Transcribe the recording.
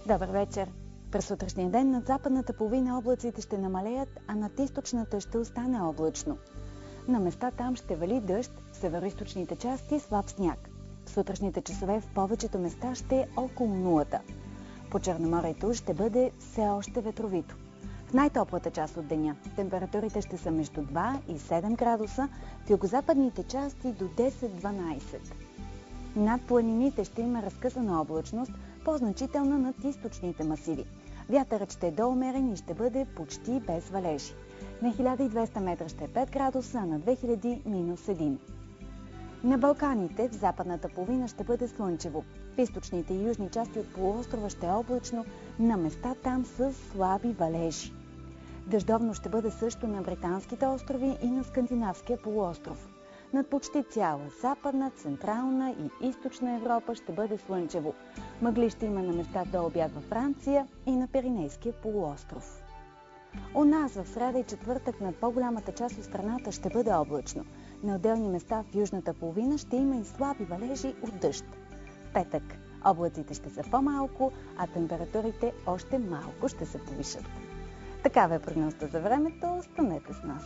Добър вечер! През сутрешния ден над западната половина облаците ще намалеят, а над източната ще остане облачно. На места там ще вали дъжд, в североизточните части слаб сняг. В сутрешните часове в повечето места ще е около нулата. По Черноморието ще бъде все още ветровито. В най-топлата част от деня температурите ще са между 2 и 7 градуса, в югозападните части до 10-12. Над планините ще има разкъсана облачност, по-значителна над източните масиви. Вятърът ще е доумерен и ще бъде почти без валежи. На 1200 метра ще е 5 градуса, а на 2000 минус 1. На Балканите в западната половина ще бъде слънчево. В източните и южни части от полуострова ще е облачно, на места там с слаби валежи. Дъждовно ще бъде също на Британските острови и на Скандинавския полуостров. Над почти цяла Западна, Централна и Източна Европа ще бъде слънчево. Мъгли ще има на места до обяд във Франция и на Пиренейския полуостров. У нас в сряда и четвъртък над по-голямата част от страната ще бъде облачно. На отделни места в южната половина ще има и слаби валежи от дъжд. В петък облаците ще са по-малко, а температурите още малко ще се повишат. Такава е прогнозата за времето. Останете с нас!